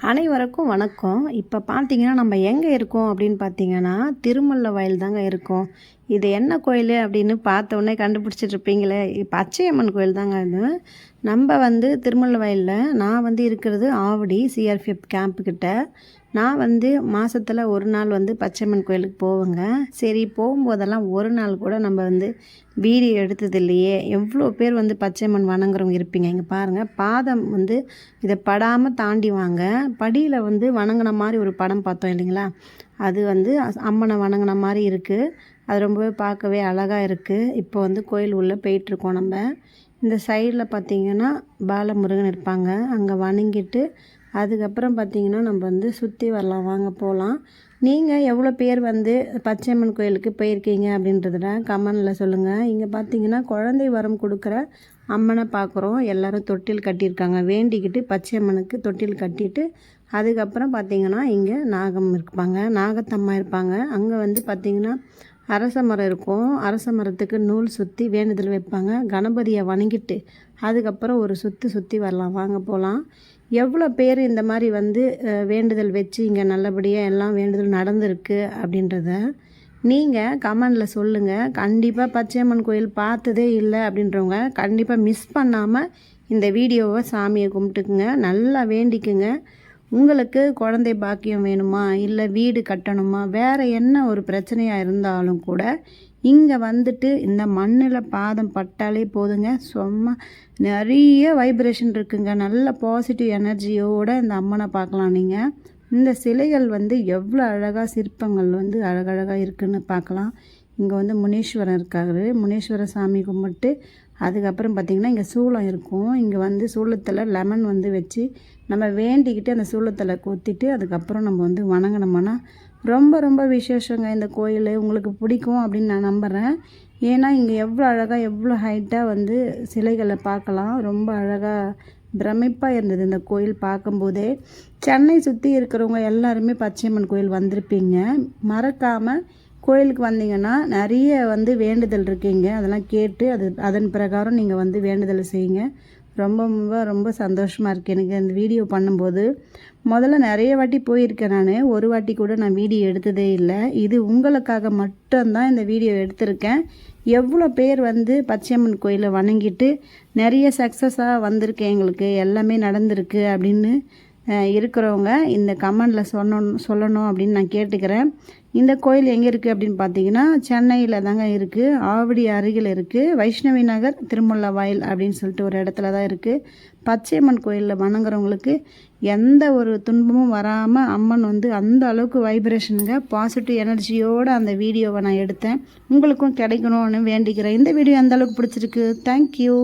அனைவருக்கும் வணக்கம். இப்போ பார்த்தீங்கன்னா நம்ம எங்கே இருக்கோம் அப்படின்னு பார்த்தீங்கன்னா திருமல்ல வயல் தாங்க இருக்கோம். இது என்ன கோயில் அப்படின்னு பார்த்த உடனே கண்டுபிடிச்சிட்டு இருப்பீங்களே, பச்சையம்மன் கோயில் தாங்க இது. நம்ம திருமல்ல வயலில் நான் இருக்கிறது ஆவடி சிஆர்பிஎஃப் கேம்ப்புக்கிட்ட. நான் மாதத்தில் ஒரு நாள் பச்சையம்மன் கோயிலுக்கு போவேங்க. சரி, போகும்போதெல்லாம் ஒரு நாள் கூட நம்ம வீடியோ எடுத்தது இல்லையே. எவ்வளோ பேர் பச்சையம்மன் வணங்குறவங்க இருப்பீங்க. இங்கே பாருங்கள், பாதம் இதை படாமல் தாண்டி வாங்க. படியில் வணங்கின மாதிரி ஒரு படம் பார்த்தோம் இல்லைங்களா, அது அம்மனை வணங்கின மாதிரி இருக்குது. அது ரொம்பவே பார்க்கவே அழகாக இருக்குது. இப்போ கோயில் உள்ளே போயிட்டுருக்கோம். நம்ம இந்த சைடில் பார்த்திங்கன்னா பாலமுருகன் இருப்பாங்க. அங்கே வணங்கிட்டு அதுக்கப்புறம் பார்த்திங்கன்னா நம்ம சுற்றி வரலாம். வாங்க போகலாம். நீங்கள் எவ்வளோ பேர் பச்சையம்மன் கோயிலுக்கு போயிருக்கீங்க அப்படின்றத கமெண்டில் சொல்லுங்கள். இங்கே பார்த்திங்கன்னா குழந்தை வரம் கொடுக்குற அம்மனை பார்க்குறோம். எல்லோரும் தொட்டில் கட்டியிருக்காங்க. வேண்டிக்கிட்டு பச்சையம்மனுக்கு தொட்டில் கட்டிட்டு அதுக்கப்புறம் பார்த்திங்கன்னா இங்கே நாகம் இருப்பாங்க, நாகத்தம்மா இருப்பாங்க. அங்கே பார்த்திங்கன்னா அரச மரம் இருக்கும். அரச மரத்துக்கு நூல் சுற்றி வேண்டுதல் வைப்பாங்க. கணபதியை வணங்கிட்டு அதுக்கப்புறம் ஒரு சுற்றி வரலாம். வாங்க போகலாம். எவ்வளோ பேர் இந்த மாதிரி வேண்டுதல் வச்சு இங்கே நல்லபடியாக எல்லாம் வேண்டுதல் நடந்திருக்கு அப்படின்றத நீங்கள் கமெண்டில் சொல்லுங்கள். கண்டிப்பாக பச்சையம்மன் கோயில் பார்த்ததே இல்லை அப்படின்றவங்க கண்டிப்பாக மிஸ் பண்ணாமல் இந்த வீடியோவை சாமியை கும்பிட்டுக்குங்க, நல்லா வேண்டிக்குங்க. உங்களுக்கு குழந்தை பாக்கியம் வேணுமா, இல்லை வீடு கட்டணுமா, வேறு என்ன ஒரு பிரச்சனையாக இருந்தாலும் கூட இங்கே இந்த மண்ணில் பாதம் பட்டாலே போதுங்க. சும்மா நிறைய வைப்ரேஷன் இருக்குங்க. நல்ல பாசிட்டிவ் எனர்ஜியோடு இந்த அம்மனை பார்க்கலாம். நீங்கள் இந்த சிலைகள் எவ்வளோ அழகாக சிற்பங்கள் அழகழகாக இருக்குதுன்னு பார்க்கலாம். இங்கே முனீஸ்வரன் இருக்காரு. முனீஸ்வர சாமி கும்பிட்டு அதுக்கப்புறம் பார்த்திங்கன்னா இங்கே சூளம் இருக்கும். இங்கே சூளத்தில் லெமன் வச்சு நம்ம வேண்டிக்கிட்டு அந்த சூளத்தில் கொத்திட்டு அதுக்கப்புறம் நம்ம வணங்கினோம்னா ரொம்ப ரொம்ப விசேஷங்க. இந்த கோயில் உங்களுக்கு பிடிக்கும் அப்படின்னு நான் நம்புகிறேன். ஏன்னா இங்கே எவ்வளோ அழகாக எவ்வளோ ஹைட்டாக சிலைகளை பார்க்கலாம். ரொம்ப அழகாக பிரமிப்பாக இருந்தது இந்த கோயில் பார்க்கும்போதே. சென்னை சுற்றி இருக்கிறவங்க எல்லாருமே பச்சையம்மன் கோயில் வந்திருப்பீங்க. மறக்காமல் கோயிலுக்கு வந்தீங்கன்னா நிறைய வேண்டுதல் இருக்கீங்க. அதெல்லாம் கேட்டு அதன் பிரகாரம் நீங்கள் வேண்டுதல் செய்யுங்க. ரொம்ப ரொம்ப ரொம்ப சந்தோஷமாக இருக்குது எனக்கு இந்த வீடியோ பண்ணும்போது. முதல்ல நிறைய வாட்டி போயிருக்கேன். நான் ஒரு வாட்டி கூட நான் வீடியோ எடுத்ததே இல்லை. இது உங்களுக்காக மட்டும்தான் இந்த வீடியோ எடுத்திருக்கேன். எவ்வளோ பேர் பச்சையம்மன் கோயிலை வணங்கிட்டு நிறைய சக்ஸஸாக வந்திருக்கு, எங்களுக்கு எல்லாமே நடந்திருக்கு அப்படின்னு இருக்கிறவங்க இந்த கமெண்டில் சொல்லணும் அப்படின்னு நான் கேட்டுக்கிறேன். இந்த கோயில் எங்கே இருக்குது அப்படின்னு பார்த்தீங்கன்னா சென்னையில் தாங்க இருக்குது. ஆவடி அருகில் இருக்குது. வைஷ்ணவி நகர் திருமல்ல வயல் அப்படின்னு சொல்லிட்டு ஒரு இடத்துல தான் இருக்குது. பச்சையம்மன் கோயிலில் வணங்குறவங்களுக்கு எந்த ஒரு துன்பமும் வராமல் அம்மன் அந்த அளவுக்கு வைப்ரேஷனுங்க, பாசிட்டிவ் எனர்ஜியோடு அந்த வீடியோவை நான் எடுத்தேன். உங்களுக்கும் கிடைக்கணும்னு வேண்டிக்கிறேன். இந்த வீடியோ எந்த அளவுக்கு பிடிச்சிருக்கு. தேங்க்யூ.